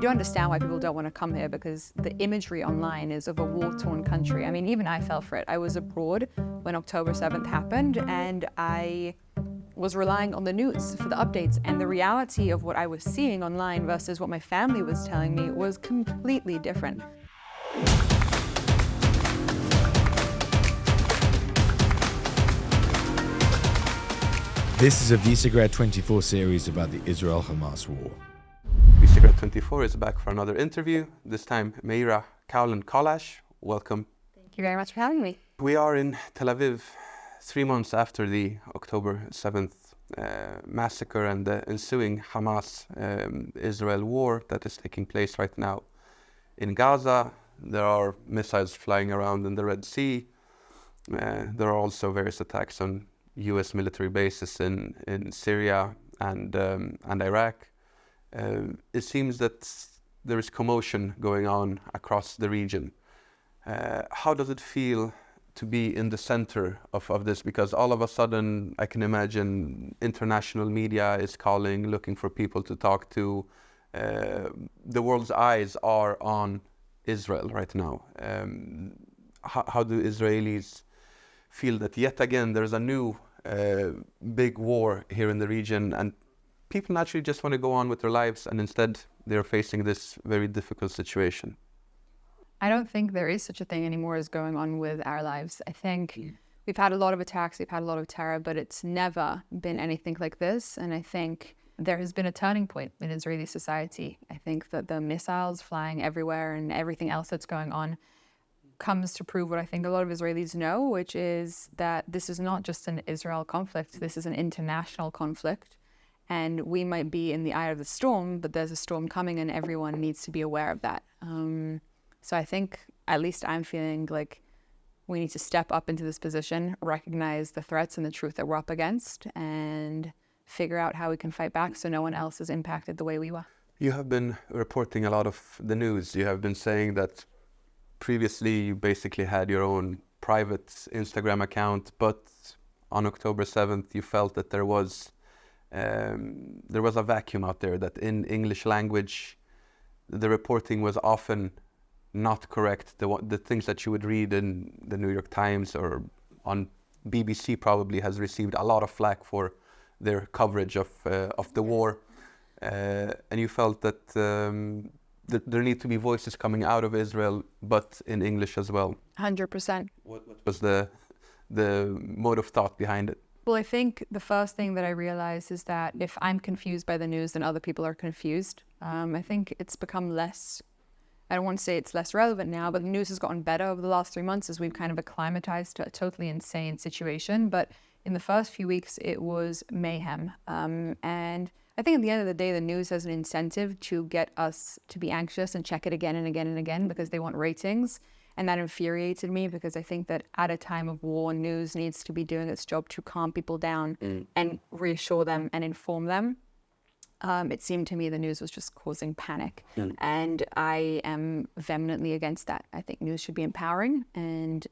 do understand why people don't want to come here, because the imagery online is of a war-torn country. I mean, even I fell for it. I was abroad when October 7th happened, and I was relying on the news for the updates, and the reality of what I was seeing online versus what my family was telling me was completely different. This is a Visegrad 24 series about the Israel-Hamas War. Visegrad 24 is back for another interview. This time, Meira Cowland. Welcome. Thank you very much for having me. We are in Tel Aviv 3 months after the October 7th massacre and the ensuing Hamas-Israel war that is taking place right now in Gaza. There are missiles flying around in the Red Sea. There are also various attacks on U.S. military bases in Syria and Iraq. It seems that there is commotion going on across the region. How does it feel to be in the center of this? Because all of a sudden, I can imagine international media is calling, looking for people to talk to. The world's eyes are on Israel right now. How do Israelis feel that yet again there's a new big war here in the region, and people naturally just want to go on with their lives, and instead they're facing this very difficult situation? I don't think there is such a thing anymore as going on with our lives. I think we've had a lot of attacks, we've had a lot of terror, but it's never been anything like this. And I think there has been a turning point in Israeli society. I think that the missiles flying everywhere and everything else that's going on comes to prove what I think a lot of Israelis know, which is that this is not just an Israel conflict, this is an international conflict. And we might be in the eye of the storm, but there's a storm coming and everyone needs to be aware of that. So I think, at least I'm feeling like we need to step up into this position, recognize the threats and the truth that we're up against, and figure out how we can fight back so no one else is impacted the way we were. You have been reporting a lot of the news. You have been saying that previously you basically had your own private Instagram account, but on October 7th you felt that there was a vacuum out there, that in English language the reporting was often not correct. The things that you would read in the New York Times or on BBC probably has received a lot of flack for their coverage of the war, and you felt that there need to be voices coming out of Israel, but in English as well. 100%. What was the mode of thought behind it? Well, I think the first thing that I realized is that if I'm confused by the news, then other people are confused. I think it's become less, I don't want to say it's less relevant now, but the news has gotten better over the last 3 months as we've kind of acclimatized to a totally insane situation. But in the first few weeks, it was mayhem. And I think at the end of the day, the news has an incentive to get us to be anxious and check it again and again and again because they want ratings. And that infuriated me, because I think that at a time of war, news needs to be doing its job to calm people down and reassure them and inform them. It seemed to me the news was just causing panic. And I am vehemently against that. I think news should be empowering and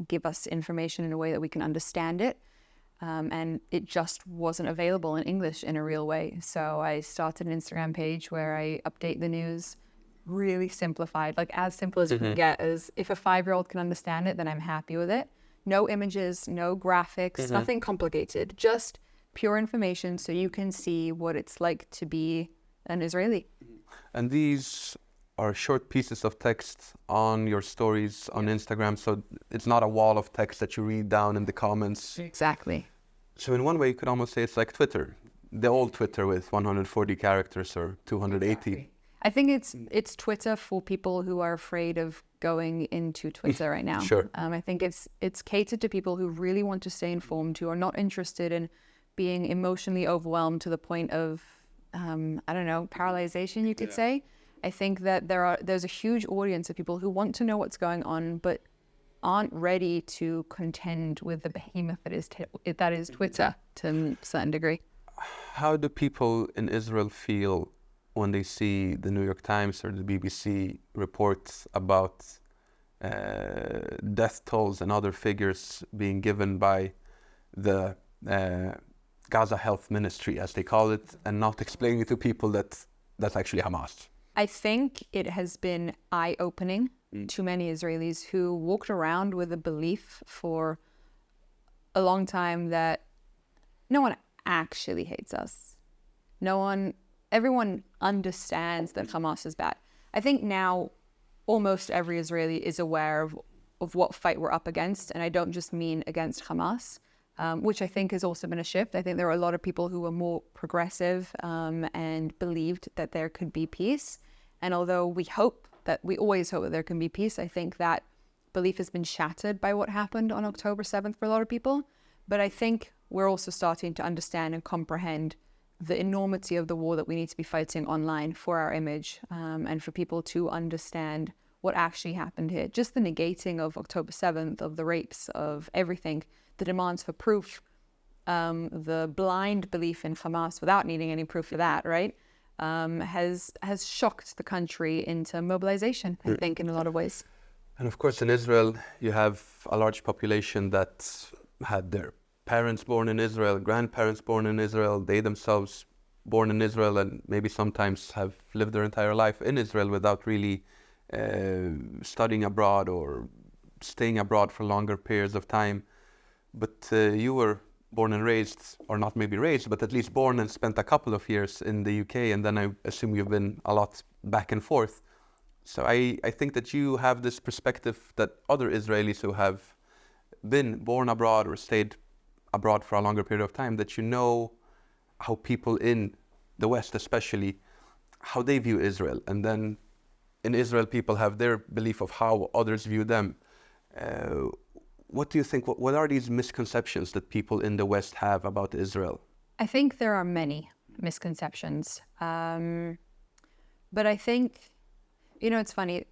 give us information in a way that we can understand it. And it just wasn't available in English in a real way. So I started an Instagram page where I update the news really simplified, like as simple as you can get. As if a 5-year-old can understand it, then I'm happy with it. No images, no graphics, nothing complicated, just pure information so you can see what it's like to be an Israeli. And these are short pieces of text on your stories on Instagram, so it's not a wall of text that you read down in the comments. Exactly. So in one way you could almost say it's like Twitter, the old Twitter with 140 characters or 280. Exactly. I think it's Twitter for people who are afraid of going into Twitter right now. Sure. I think it's catered to people who really want to stay informed, who are not interested in being emotionally overwhelmed to the point of, paralyzation, you could say. I think that there's a huge audience of people who want to know what's going on, but aren't ready to contend with the behemoth that is Twitter to a certain degree. How do people in Israel feel when they see the New York Times or the BBC reports about death tolls and other figures being given by the Gaza Health Ministry, as they call it, and not explaining to people that that's actually Hamas? I think it has been eye-opening to many Israelis who walked around with a belief for a long time that no one actually hates us. Everyone understands that Hamas is bad. I think now almost every Israeli is aware of what fight we're up against. And I don't just mean against Hamas, which I think has also been a shift. I think there are a lot of people who are more progressive and believed that there could be peace. And although we always hope that there can be peace, I think that belief has been shattered by what happened on October 7th for a lot of people. But I think we're also starting to understand and comprehend the enormity of the war that we need to be fighting online for our image, and for people to understand what actually happened here. Just the negating of October 7th, of the rapes, of everything, the demands for proof, the blind belief in Hamas without needing any proof for that, right, has shocked the country into mobilization, I think, in a lot of ways. And of course, in Israel, you have a large population that had their parents born in Israel, grandparents born in Israel, they themselves born in Israel, and maybe sometimes have lived their entire life in Israel without really studying abroad or staying abroad for longer periods of time. But you were born and raised, or not maybe raised, but at least born and spent a couple of years in the UK, and then I assume you've been a lot back and forth. So I think that you have this perspective that other Israelis who have been born abroad or stayed abroad for a longer period of time, that you know how people in the West especially, how they view Israel. And then in Israel, people have their belief of how others view them. What do you think, what are these misconceptions that people in the West have about Israel? I think there are many misconceptions. But I think, it's funny,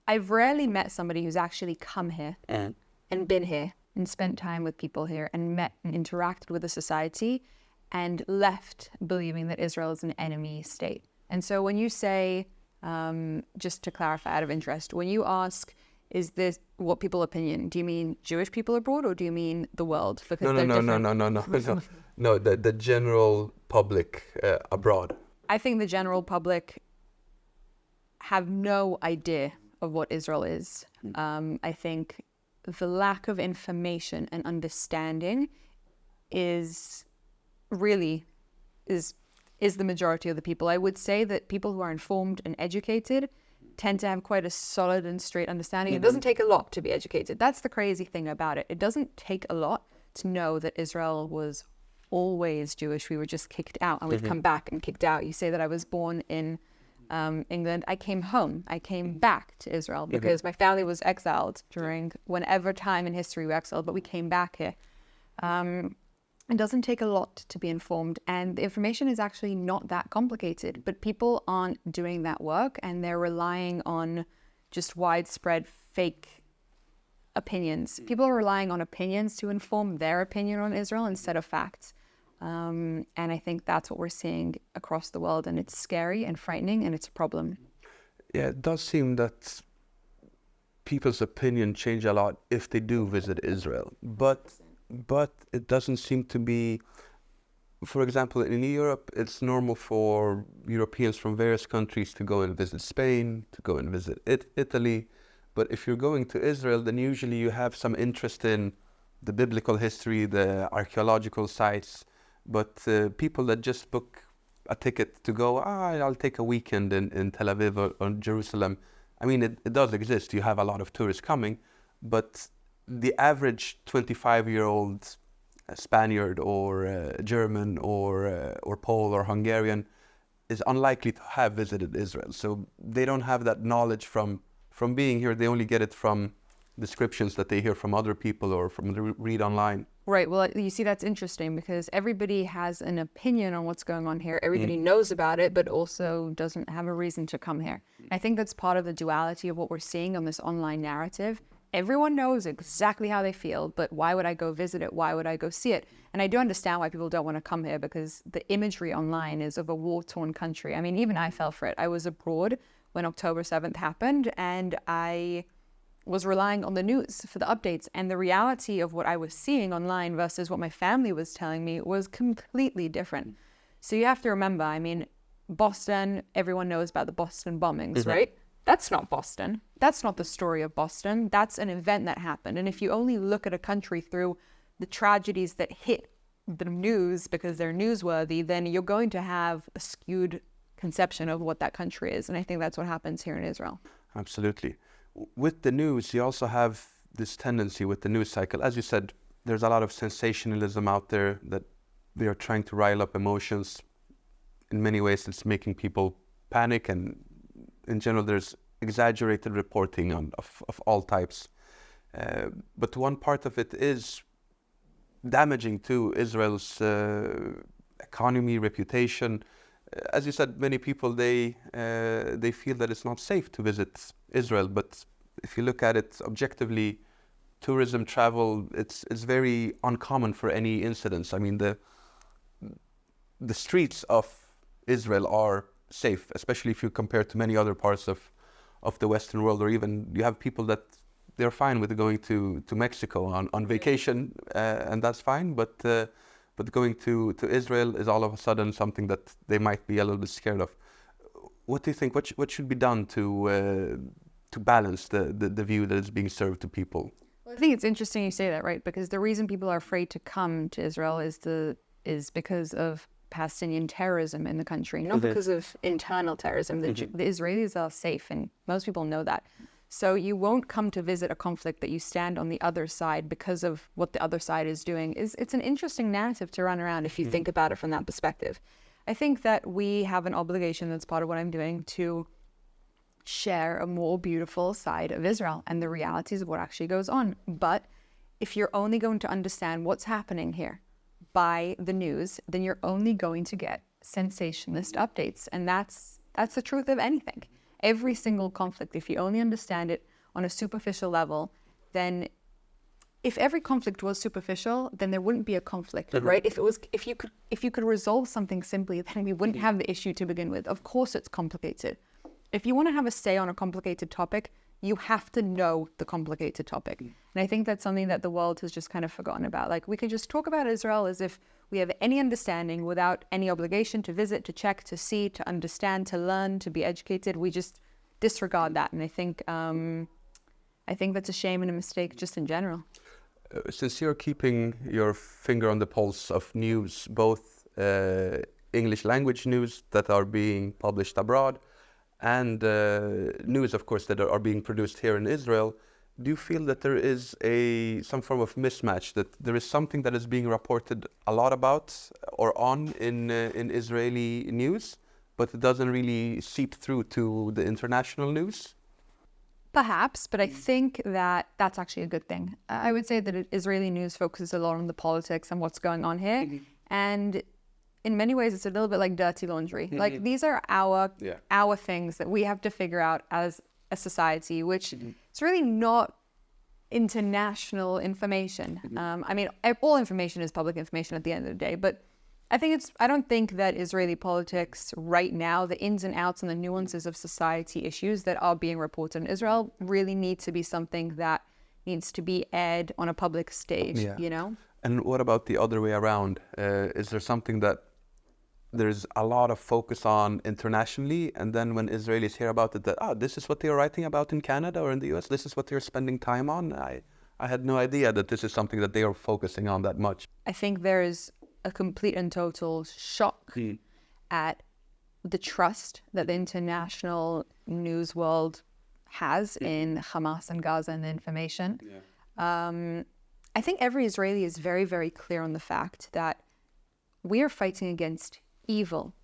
I've rarely met somebody who's actually come here and been here and spent time with people here and met and interacted with the society and left believing that Israel is an enemy state. And so when you say, just to clarify out of interest, when you ask, is this what people's opinion, do you mean Jewish people abroad or do you mean the world? Because No, the general public abroad. I think the general public have no idea of what Israel is. I think the lack of information and understanding is the majority of the people. I would say that people who are informed and educated tend to have quite a solid and straight understanding. It doesn't take a lot to be educated. That's the crazy thing about it. It doesn't take a lot to know that Israel was always Jewish. We were just kicked out and we've come back and kicked out. You say that I was born in England. I came home. I came back to Israel because my family was exiled during whenever time in history we were exiled, but we came back here. It doesn't take a lot to be informed, and the information is actually not that complicated, but people aren't doing that work and they're relying on just widespread fake opinions. People are relying on opinions to inform their opinion on Israel instead of facts. And I think that's what we're seeing across the world, and it's scary and frightening, and it's a problem. Yeah, it does seem that people's opinion change a lot if they do visit Israel, but it doesn't seem to be, for example, in Europe, it's normal for Europeans from various countries to go and visit Spain, to go and visit Italy. But if you're going to Israel, then usually you have some interest in the biblical history, the archaeological sites. But people that just book a ticket to go, I'll take a weekend in Tel Aviv or Jerusalem. I mean, it does exist. You have a lot of tourists coming, but the average 25-year-old Spaniard or German or Pole or Hungarian is unlikely to have visited Israel. So they don't have that knowledge from being here. They only get it from descriptions that they hear from other people or from read online. Right. Well, you see, that's interesting because everybody has an opinion on what's going on here. Everybody knows about it, but also doesn't have a reason to come here. I think that's part of the duality of what we're seeing on this online narrative. Everyone knows exactly how they feel, but why would I go visit it? Why would I go see it? And I do understand why people don't want to come here because the imagery online is of a war-torn country. I mean, even I fell for it. I was abroad when October 7th happened, and I was relying on the news for the updates. And the reality of what I was seeing online versus what my family was telling me was completely different. So you have to remember, I mean, Boston, everyone knows about the Boston bombings, right? That's not Boston. That's not the story of Boston. That's an event that happened. And if you only look at a country through the tragedies that hit the news because they're newsworthy, then you're going to have a skewed conception of what that country is. And I think that's what happens here in Israel. Absolutely. With the news, you also have this tendency with the news cycle. As you said, there's a lot of sensationalism out there that they are trying to rile up emotions. In many ways, it's making people panic, and in general, there's exaggerated reporting of all types. But one part of it is damaging to Israel's economy, reputation. As you said, many people, they feel that it's not safe to visit Israel. But if you look at it objectively, tourism, travel, it's very uncommon for any incidents. I mean, the streets of Israel are safe, especially if you compare to many other parts of the Western world, or even you have people that they're fine with going to Mexico on vacation, and that's fine. But going to Israel is all of a sudden something that they might be a little bit scared of. What do you think? What should be done to balance the view that is being served to people? Well, I think it's interesting you say that, right? Because the reason people are afraid to come to Israel is because of Palestinian terrorism in the country, not because of internal terrorism. The Israelis are safe, and most people know that. So you won't come to visit a conflict that you stand on the other side because of what the other side is doing. It's an interesting narrative to run around if you think about it from that perspective. I think that we have an obligation, that's part of what I'm doing, to share a more beautiful side of Israel and the realities of what actually goes on. But if you're only going to understand what's happening here by the news, then you're only going to get sensationalist updates. And that's the truth of anything. Every single conflict, if you only understand it on a superficial level, then if every conflict was superficial, then there wouldn't be a conflict, right? If you could resolve something simply, then we wouldn't have the issue to begin with. Of course it's complicated. If you want to have a say on a complicated topic, you have to know the complicated topic. And I think that's something that the world has just kind of forgotten about. Like, we can just talk about Israel as if we have any understanding without any obligation to visit, to check, to see, to understand, to learn, to be educated. We just disregard that. And I think that's a shame and a mistake just in general. Since you're keeping your finger on the pulse of news, both English language news that are being published abroad and news, of course, that are being produced here in Israel, do you feel that there is some form of mismatch, that there is something that is being reported a lot about or on in Israeli news, but it doesn't really seep through to the international news? Perhaps, but I think that that's actually a good thing. I would say that Israeli news focuses a lot on the politics and what's going on here. And in many ways, it's a little bit like dirty laundry. Like, these are our things that we have to figure out as a society, which it's really not international information. I mean, all information is public information at the end of the day, but I don't think that Israeli politics right now, the ins and outs and the nuances of society issues that are being reported in Israel really need to be something that needs to be aired on a public stage, you know? And what about the other way around? Is there something that there's a lot of focus on internationally, and then when Israelis hear about it, that, this is what they're writing about in Canada or in the US, this is what they're spending time on? I had no idea that this is something that they are focusing on that much. I think there is a complete and total shock at the trust that the international news world has in Hamas and Gaza and the information. I think every Israeli is very, very clear on the fact that we are fighting against evil.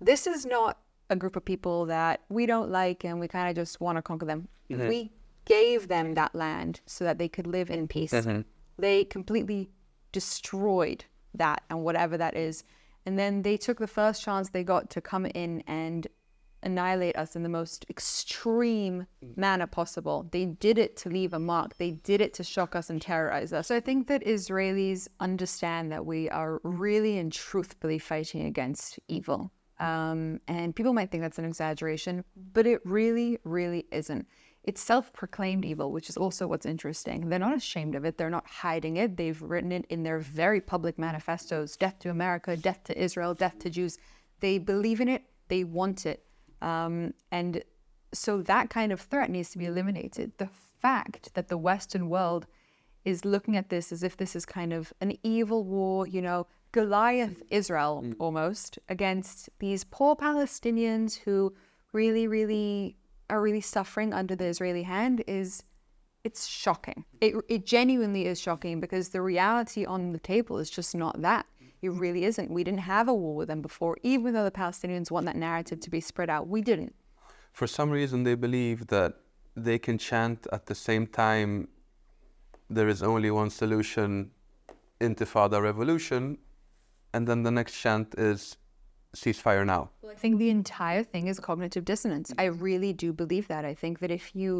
This is not a group of people that we don't like and we kind of just want to conquer them. We gave them that land so that they could live in peace. They completely destroyed that and whatever that is. And then they took the first chance they got to come in and annihilate us in the most extreme manner possible. They did it to leave a mark. They did it to shock us and terrorize us. So I think that Israelis understand that we are really and truthfully fighting against evil. And people might think that's an exaggeration, but it really, really isn't. It's self-proclaimed evil, which is also what's interesting. They're not ashamed of it. They're not hiding it. They've written it in their very public manifestos: death to America, death to Israel, death to Jews. They believe in it. They want it. And so that kind of threat needs to be eliminated. The fact that the Western world is looking at this as if this is kind of an evil war, you know, Goliath Israel almost, against these poor Palestinians who really are really suffering under the Israeli hand, it's shocking. It genuinely is shocking, because the reality on the table is just not that. It really isn't. We didn't have a war with them before, even though the Palestinians want that narrative to be spread out. We didn't. For some reason, they believe that they can chant at the same time, there is only one solution, Intifada revolution, and then the next chant is ceasefire now. Well, I think the entire thing is cognitive dissonance. I really do believe that. I think that if you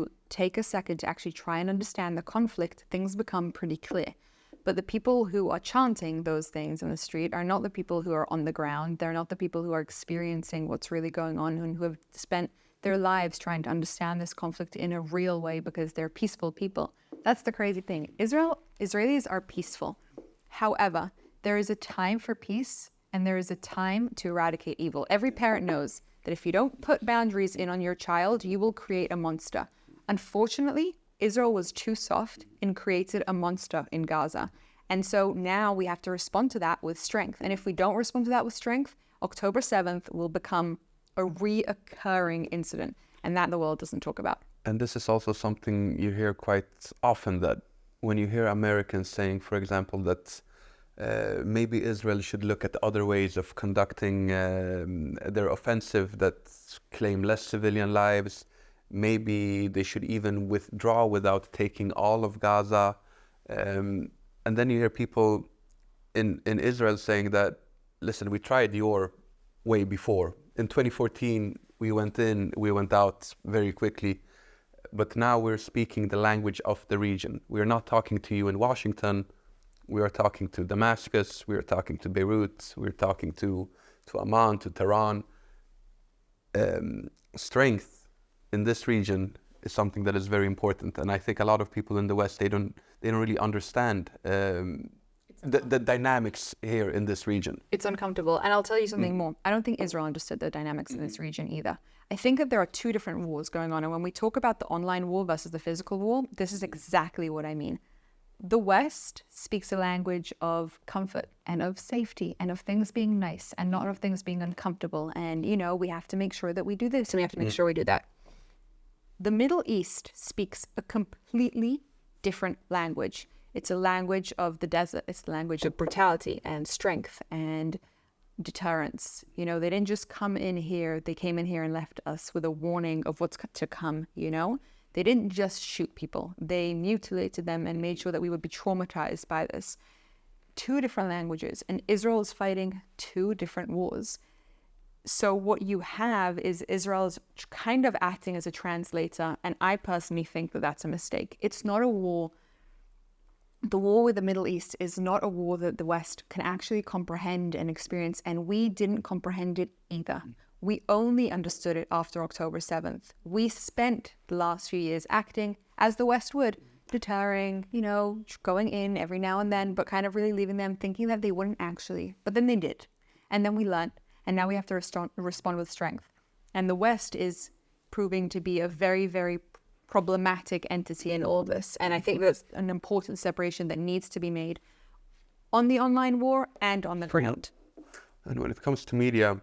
take a second to actually try and understand the conflict, things become pretty clear. But the people who are chanting those things in the street are not the people who are on the ground. They're not the people who are experiencing what's really going on and who have spent their lives trying to understand this conflict in a real way, because they're peaceful people. That's the crazy thing. Israelis are peaceful. However, there is a time for peace and there is a time to eradicate evil. Every parent knows that if you don't put boundaries in on your child, you will create a monster. Unfortunately, Israel was too soft and created a monster in Gaza. And so now we have to respond to that with strength. And if we don't respond to that with strength, October 7th will become a reoccurring incident, and that the world doesn't talk about. And this is also something you hear quite often, that when you hear Americans saying, for example, that maybe Israel should look at other ways of conducting their offensive that claim less civilian lives. Maybe they should even withdraw without taking all of Gaza. And then you hear people in Israel saying that, listen, we tried your way before. In 2014, we went in, we went out very quickly. But now we're speaking the language of the region. We're not talking to you in Washington. We are talking to Damascus. We are talking to Beirut. We're talking to Amman, to Tehran. Strength in this region is something that is very important. And I think a lot of people in the West, they don't really understand the dynamics here in this region. It's uncomfortable. And I'll tell you something more. I don't think Israel understood the dynamics in this region either. I think that there are two different wars going on. And when we talk about the online war versus the physical war, this is exactly what I mean. The West speaks a language of comfort and of safety and of things being nice and not of things being uncomfortable. And, you know, we have to make sure that we do this and we have to make sure we do that. The Middle East speaks a completely different language. It's a language of the desert. It's the language of brutality and strength and deterrence. You know, they didn't just come in here. They came in here and left us with a warning of what's to come, you know? They didn't just shoot people. They mutilated them and made sure that we would be traumatized by this. Two different languages, and Israel is fighting two different wars. So what you have is Israel's kind of acting as a translator, and I personally think that that's a mistake. It's not a war. The war with the Middle East is not a war that the West can actually comprehend and experience, and we didn't comprehend it either. We only understood it after October 7th. We spent the last few years acting as the West would, deterring, you know, going in every now and then, but kind of really leaving them thinking that they wouldn't actually. But then they did. And then we learned, and now we have to respond with strength. And the West is proving to be a very, very problematic entity in all this. And I think that's an important separation that needs to be made on the online war and on the ground. And when it comes to media,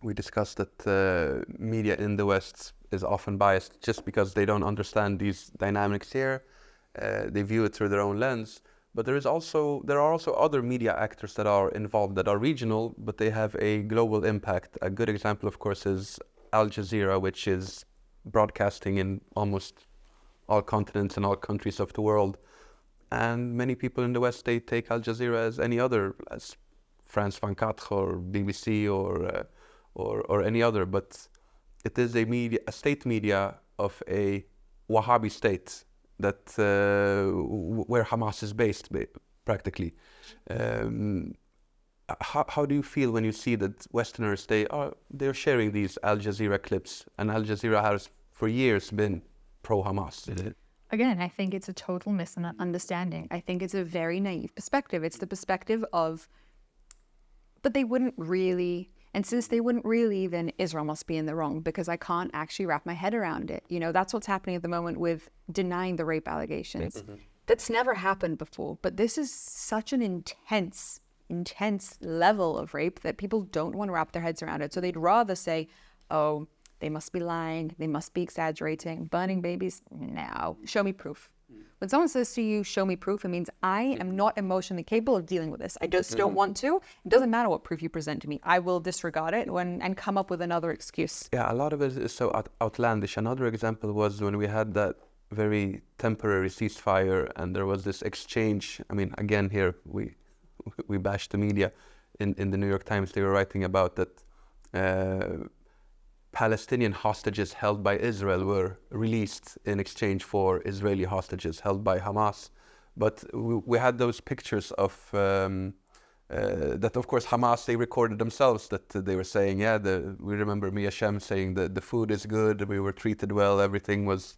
we discussed that media in the West is often biased just because they don't understand these dynamics here. They view it through their own lens. But there are also other media actors that are involved that are regional, but they have a global impact. A good example, of course, is Al Jazeera, which is broadcasting in almost all continents and all countries of the world. And many people in the West, they take Al Jazeera as any other, as France 24 or BBC or any other. But it is a state media of a Wahhabi state that where Hamas is based, practically. How do you feel when you see that Westerners, they're sharing these Al Jazeera clips, and Al Jazeera has for years been pro-Hamas? Again, I think it's a total misunderstanding. I think it's a very naive perspective. It's the perspective of, but they wouldn't really, And since they wouldn't really, then Israel must be in the wrong because I can't actually wrap my head around it. You know, that's what's happening at the moment with denying the rape allegations. That's never happened before. But this is such an intense level of rape that people don't want to wrap their heads around it. So they'd rather say, oh, they must be lying, they must be exaggerating, burning babies. No, show me proof. When someone says to you, show me proof, it means I am not emotionally capable of dealing with this. I just don't want to. It doesn't matter what proof you present to me. I will disregard it and come up with another excuse. Yeah, a lot of it is so outlandish. Another example was when we had that very temporary ceasefire and there was this exchange. I mean, again, here we bash the media. In the New York Times, they were writing about that Palestinian hostages held by Israel were released in exchange for Israeli hostages held by Hamas. But we had those pictures of that, of course, Hamas, they recorded themselves that they were saying, we remember Mia Shem saying that the food is good, we were treated well, everything was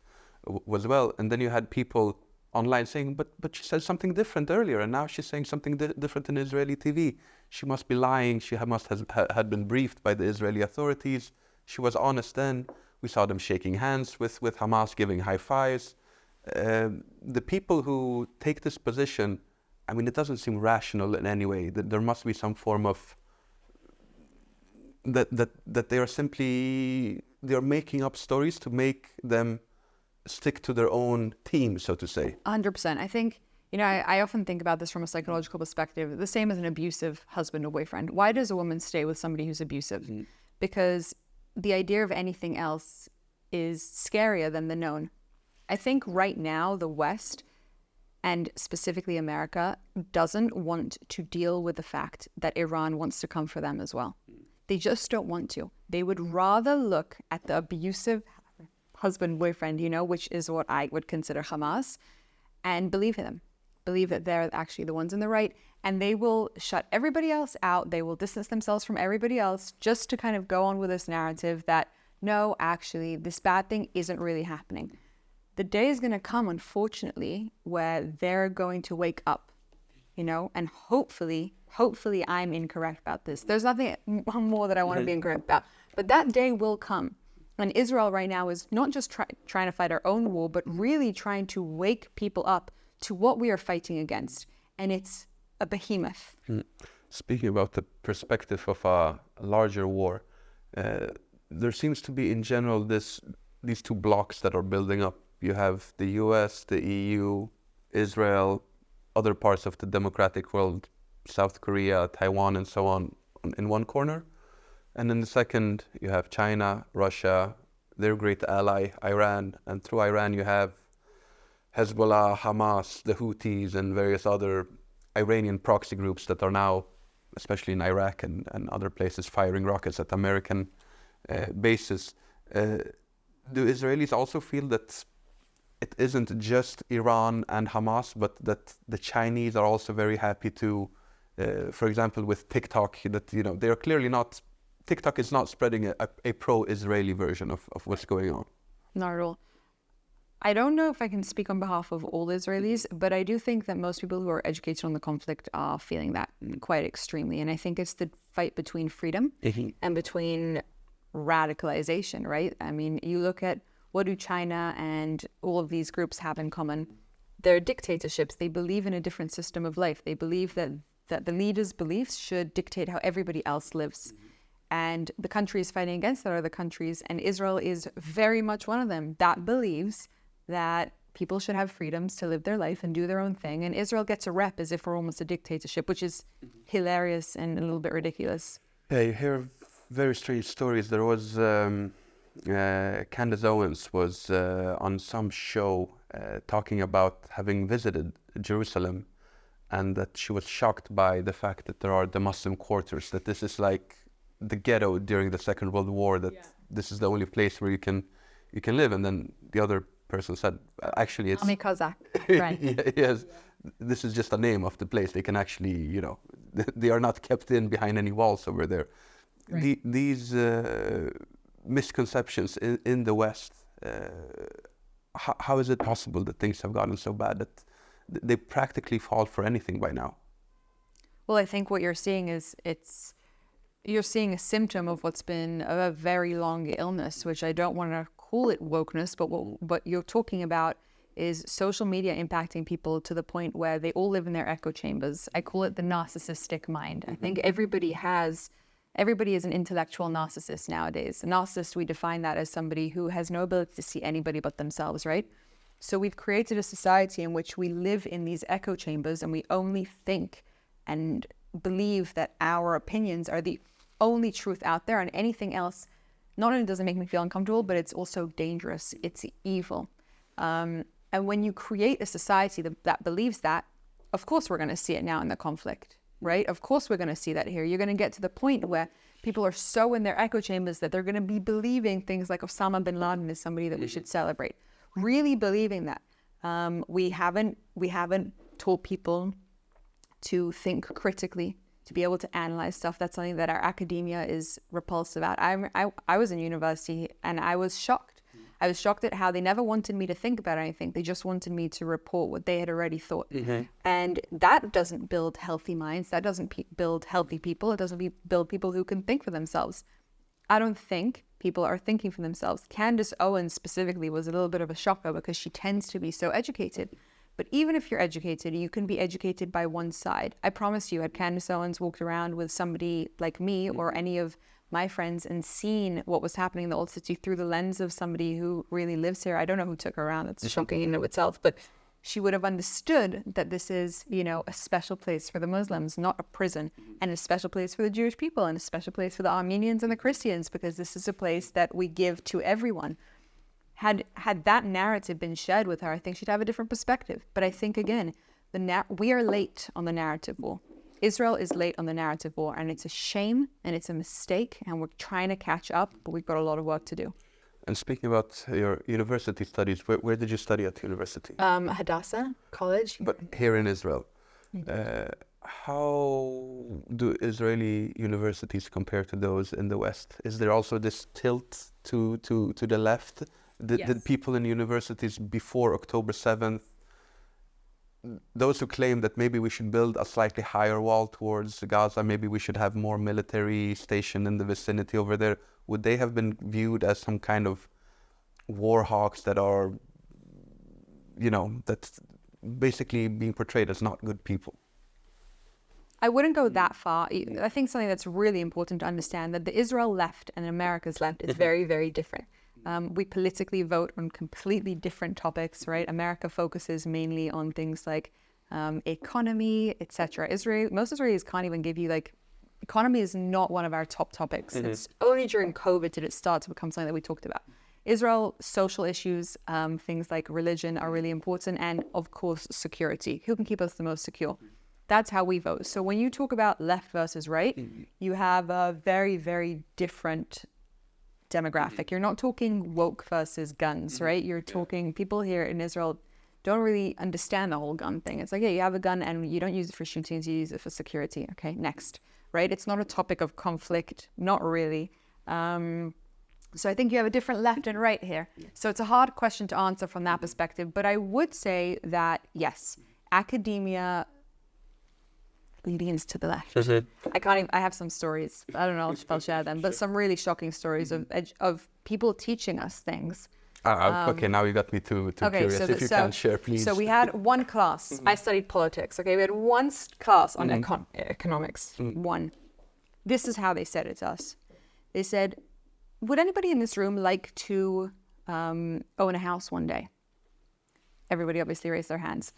well. And then you had people online saying, but she said something different earlier, and now she's saying something different in Israeli TV. She must be lying. She must had been briefed by the Israeli authorities. She was honest then. We saw them shaking hands with Hamas, giving high fives. The people who take this position, I mean, it doesn't seem rational in any way. That there must be some form of that they are making up stories to make them stick to their own team, so to say. 100%. I think, you know, I often think about this from a psychological perspective, the same as an abusive husband or boyfriend. Why does a woman stay with somebody who's abusive? Because the idea of anything else is scarier than the known. I think right now the West, and specifically America, doesn't want to deal with the fact that Iran wants to come for them as well. They just don't want to. They would rather look at the abusive husband, boyfriend, you know, which is what I would consider Hamas, and believe them. Believe that they're actually the ones in the right, and they will shut everybody else out. They will distance themselves from everybody else just to kind of go on with this narrative that, no, actually, this bad thing isn't really happening. The day is going to come, unfortunately, where they're going to wake up, you know, and hopefully I'm incorrect about this. There's nothing more that I want to be incorrect about, but that day will come. And Israel right now is not just trying to fight our own war, but really trying to wake people up to what we are fighting against. And it's a behemoth. Speaking about the perspective of a larger war, there seems to be in general these two blocks that are building up. You have the US, the EU, Israel, other parts of the democratic world, South Korea, Taiwan, and so on in one corner. And in the second, you have China, Russia, their great ally, Iran. And through Iran, you have Hezbollah, Hamas, the Houthis, and various other Iranian proxy groups that are now, especially in Iraq and other places, firing rockets at American bases. Do Israelis also feel that it isn't just Iran and Hamas, but that the Chinese are also very happy to, for example, with TikTok, that, you know, they're clearly not, TikTok is not spreading a pro-Israeli version of what's going on. Not at all. I don't know if I can speak on behalf of all Israelis, but I do think that most people who are educated on the conflict are feeling that quite extremely. And I think it's the fight between freedom and between radicalization, right? I mean, you look at what do China and all of these groups have in common? They're dictatorships. They believe in a different system of life. They believe that the leaders' beliefs should dictate how everybody else lives. And the countries fighting against that are the countries, and Israel is very much one of them, that believes that people should have freedoms to live their life and do their own thing. And Israel gets a rep as if we're almost a dictatorship, which is hilarious and a little bit ridiculous. Yeah, you hear very strange stories. There was Candace Owens was on some show talking about having visited Jerusalem, and that she was shocked by the fact that there are the Muslim quarters, that this is like the ghetto during the Second World War, that this is the only place where you can live. And then the other person said, actually, it's Ami Kazakh, right? Yes, this is just a name of the place. They can actually, you know, they are not kept in behind any walls over there. Right. These misconceptions in the West, how is it possible that things have gotten so bad that they practically fall for anything by now? Well, I think what you're seeing is you're seeing a symptom of what's been a very long illness, which I don't want to call it wokeness, but what you're talking about is social media impacting people to the point where they all live in their echo chambers. I call it the narcissistic mind. I think everybody is an intellectual narcissist nowadays. A narcissist, we define that as somebody who has no ability to see anybody but themselves, right? So we've created a society in which we live in these echo chambers and we only think and believe that our opinions are the only truth out there, and anything else not only does it make me feel uncomfortable, but it's also dangerous. It's evil. And when you create a society that believes that, of course we're going to see it now in the conflict, right? Of course we're going to see that here. You're going to get to the point where people are so in their echo chambers that they're going to be believing things like Osama bin Laden is somebody that we should celebrate. Really believing that. We haven't taught people to think critically, to be able to analyze stuff. That's something that our academia is repulsive at. I was in university and I was shocked. I was shocked at how they never wanted me to think about anything. They just wanted me to report what they had already thought. And that doesn't build healthy minds. That doesn't build healthy people. It doesn't build people who can think for themselves. I don't think people are thinking for themselves. Candace Owens specifically was a little bit of a shocker because she tends to be so educated. But even if you're educated, you can be educated by one side. I promise you, had Candace Owens walked around with somebody like me or any of my friends and seen what was happening in the Old City through the lens of somebody who really lives here, I don't know who took her around. It's shocking in and of itself, but she would have understood that this is, a special place for the Muslims, not a prison, and a special place for the Jewish people, and a special place for the Armenians and the Christians, because this is a place that we give to everyone. Had that narrative been shared with her, I think she'd have a different perspective. But I think, again, we are late on the narrative war. Israel is late on the narrative war, and it's a shame, and it's a mistake, and we're trying to catch up, but we've got a lot of work to do. And speaking about your university studies, where did you study at university? Hadassah College. But here in Israel. How do Israeli universities compare to those in the West? Is there also this tilt to the left? Did people in universities before October 7th, those who claim that maybe we should build a slightly higher wall towards Gaza, maybe we should have more military station in the vicinity over there, would they have been viewed as some kind of war hawks that are, that's basically being portrayed as not good people? I wouldn't go that far. I think something that's really important to understand, that the Israel left and America's left is very, very different. We politically vote on completely different topics, right? America focuses mainly on things like economy, etc. Most Israelis can't even give you, economy is not one of our top topics. It's only during COVID did it start to become something that we talked about. Israel, social issues, things like religion are really important, and of course security. Who can keep us the most secure? That's how we vote. So when you talk about left versus right, you have a very, very different demographic. You're not talking woke versus guns, right? You're talking people here in Israel don't really understand the whole gun thing. It's like, yeah, you have a gun and you don't use it for shootings, you use it for security. Okay, next, right? It's not a topic of conflict, not really. So I think you have a different left and right here. So it's a hard question to answer from that perspective. But I would say that, yes, academia leans to the left. I have some stories. I don't know if I'll share them, but some really shocking stories of people teaching us things. Okay, now you got me too curious. If you can share, please. So we had one class. I studied politics. Okay, we had one class on economics. One. This is how they said it to us. They said, would anybody in this room like to own a house one day? Everybody obviously raised their hands.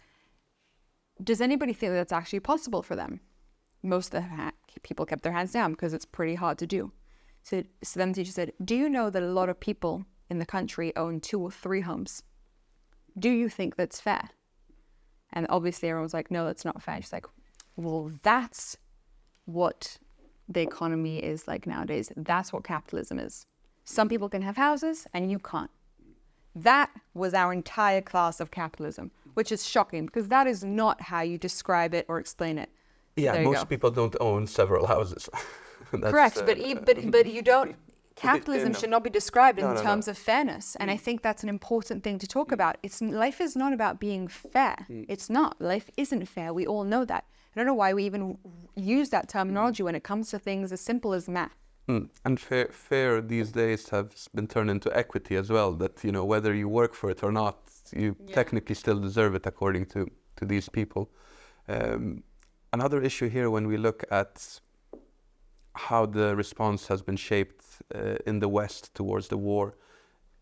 Does anybody think that's actually possible for them? Most of the people kept their hands down because it's pretty hard to do. So then the teacher said, do you know that a lot of people in the country own 2 or 3 homes? Do you think that's fair? And obviously everyone was like, no, that's not fair. She's like, well, that's what the economy is like nowadays. That's what capitalism is. Some people can have houses and you can't. That was our entire class of capitalism, which is shocking because that is not how you describe it or explain it. Yeah, most people don't own several houses. Correct, but you don't. capitalism should not be described in No. terms of fairness. And I think that's an important thing to talk about. Life is not about being fair. It's not. Life isn't fair. We all know that. I don't know why we even use that terminology when it comes to things as simple as math. And fair these days has been turned into equity as well, that, you know, whether you work for it or not, you technically still deserve it according to these people. Another issue here, when we look at how the response has been shaped in the West towards the war,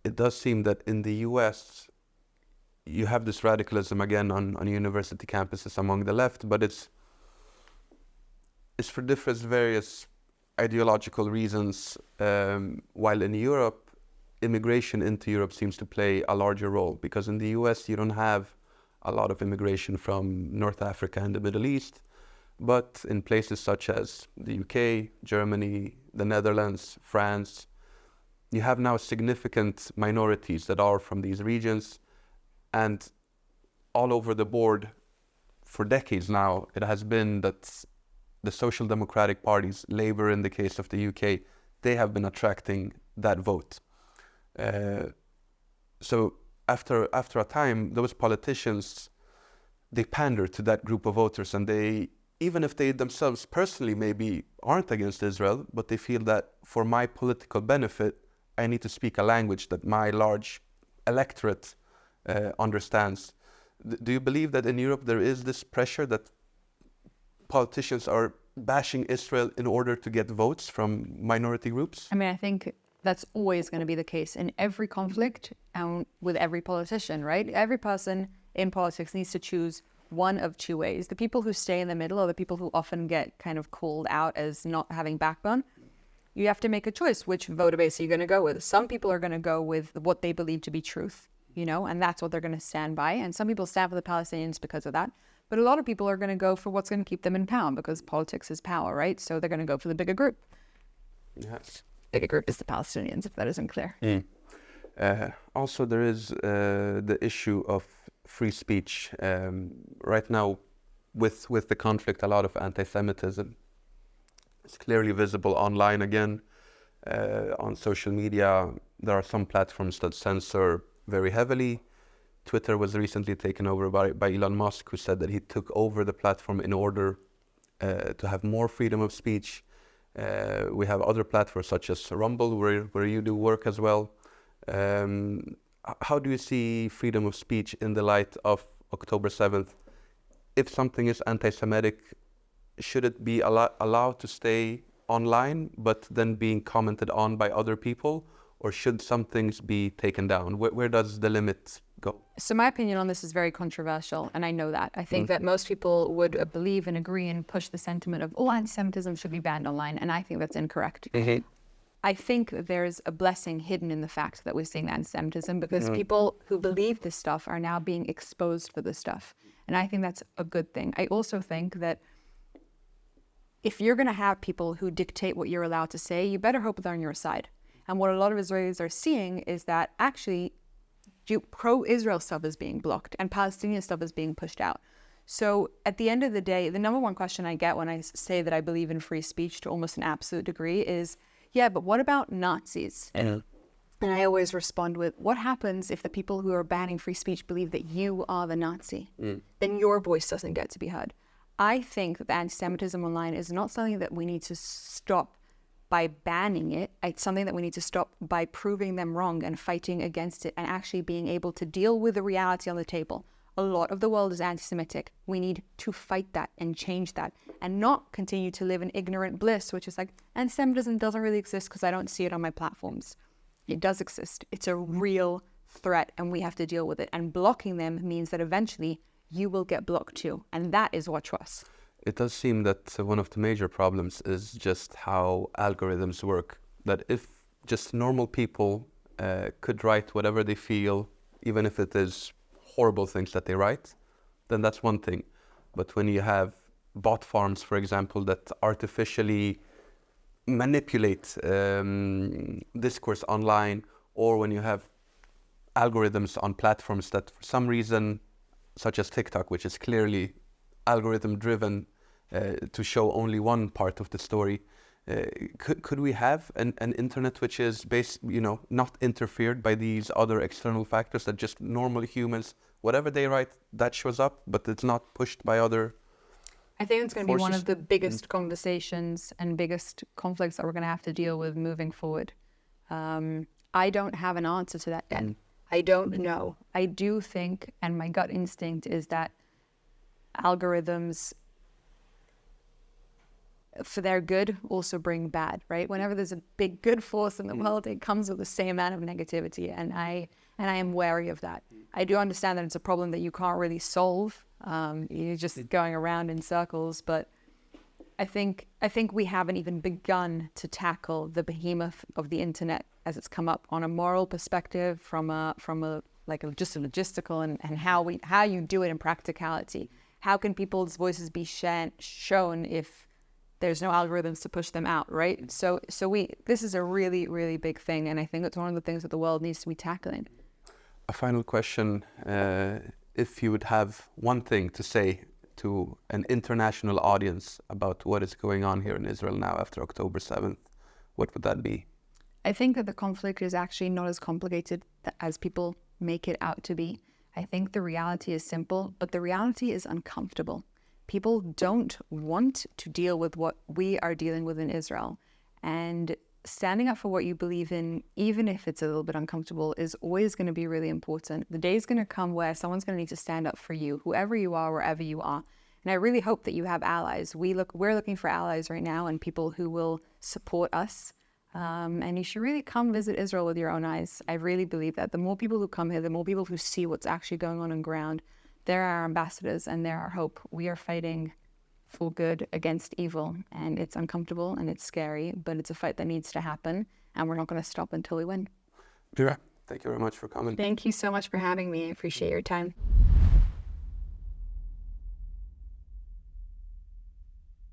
it does seem that in the US, you have this radicalism again on university campuses among the left, but it's for different various ideological reasons, while in Europe, immigration into Europe seems to play a larger role, because in the US you don't have a lot of immigration from North Africa and the Middle East, but in places such as the UK, Germany, the Netherlands, France, you have now significant minorities that are from these regions, and all over the board for decades now, it has been that the social democratic parties, Labour in the case of the UK, they have been attracting that vote. So after a time, those politicians, they pander to that group of voters, and they, even if they themselves personally maybe aren't against Israel, but they feel that for my political benefit, I need to speak a language that my large electorate understands. Do you believe that in Europe there is this pressure that politicians are bashing Israel in order to get votes from minority groups? I mean, I think that's always going to be the case in every conflict and with every politician, right? Every person in politics needs to choose one of two ways. The people who stay in the middle are the people who often get kind of called out as not having backbone. You have to make a choice. Which voter base are you going to go with? Some people are going to go with what they believe to be truth, you know, and that's what they're going to stand by. And some people stand for the Palestinians because of that. But a lot of people are going to go for what's going to keep them in power, because politics is power, right? So they're going to go for the bigger group. Yes. Bigger group is the Palestinians, if that isn't clear. Also, there is the issue of free speech. Right now, with the conflict, a lot of anti-Semitism is clearly visible online again. On social media, there are some platforms that censor very heavily. Twitter was recently taken over by Elon Musk, who said that he took over the platform in order to have more freedom of speech. We have other platforms such as Rumble, where you do work as well. How do you see freedom of speech in the light of October 7th? If something is anti-Semitic, should it be allowed to stay online, but then being commented on by other people? Or should some things be taken down? Where does the limit go? So my opinion on this is very controversial, and I know that. I think that most people would believe and agree and push the sentiment of all anti-Semitism should be banned online, and I think that's incorrect. I think that there's a blessing hidden in the fact that we're seeing anti-Semitism, because people who believe this stuff are now being exposed for this stuff, and I think that's a good thing. I also think that if you're going to have people who dictate what you're allowed to say, you better hope they're on your side. And what a lot of Israelis are seeing is that actually pro-Israel stuff is being blocked and Palestinian stuff is being pushed out. So at the end of the day, the number one question I get when I say that I believe in free speech to almost an absolute degree is, yeah, but what about Nazis? And I always respond with, what happens if the people who are banning free speech believe that you are the Nazi? Then your voice doesn't get to be heard. I think that the anti-Semitism online is not something that we need to stop by banning it. It's something that we need to stop by proving them wrong and fighting against it and actually being able to deal with the reality on the table. A lot of the world is anti-Semitic. We need to fight that and change that and not continue to live in ignorant bliss, which is like, anti-Semitism doesn't really exist because I don't see it on my platforms. It does exist. It's a real threat and we have to deal with it. And blocking them means that eventually you will get blocked too. And that is watch us. It does seem that one of the major problems is just how algorithms work. That if just normal people could write whatever they feel, even if it is horrible things that they write, then that's one thing. But when you have bot farms, for example, that artificially manipulate discourse online, or when you have algorithms on platforms that for some reason, such as TikTok, which is clearly algorithm driven, to show only one part of the story, Could we have an internet which is not interfered by these other external factors, that just normal humans, whatever they write, that shows up, but it's not pushed by other I think it's going to be one forces? of the biggest conversations and biggest conflicts that we're going to have to deal with moving forward. I don't have an answer to that yet. I don't know. I do think, and my gut instinct is that algorithms, for their good, also bring bad, right? Whenever there's a big good force in the world, it comes with the same amount of negativity, and I am wary of that. I do understand that it's a problem that you can't really solve. You're just going around in circles, but I think we haven't even begun to tackle the behemoth of the internet as it's come up on a moral perspective, from a just a logistical and how you do it in practicality. How can people's voices be shown if there's no algorithms to push them out, right? So this is a really, really big thing, and I think it's one of the things that the world needs to be tackling. A final question: if you would have one thing to say to an international audience about what is going on here in Israel now after October 7th, what would that be? I think that the conflict is actually not as complicated as people make it out to be. I think the reality is simple, but the reality is uncomfortable. People don't want to deal with what we are dealing with in Israel. And standing up for what you believe in, even if it's a little bit uncomfortable, is always going to be really important. The day is going to come where someone's going to need to stand up for you, whoever you are, wherever you are. And I really hope that you have allies. We're looking for allies right now, and people who will support us. And you should really come visit Israel with your own eyes. I really believe that. The more people who come here, the more people who see what's actually going on ground, they're our ambassadors and they're our hope. We are fighting for good against evil, and it's uncomfortable and it's scary, but it's a fight that needs to happen, and we're not going to stop until we win. Meira, thank you very much for coming. Thank you so much for having me. I appreciate your time.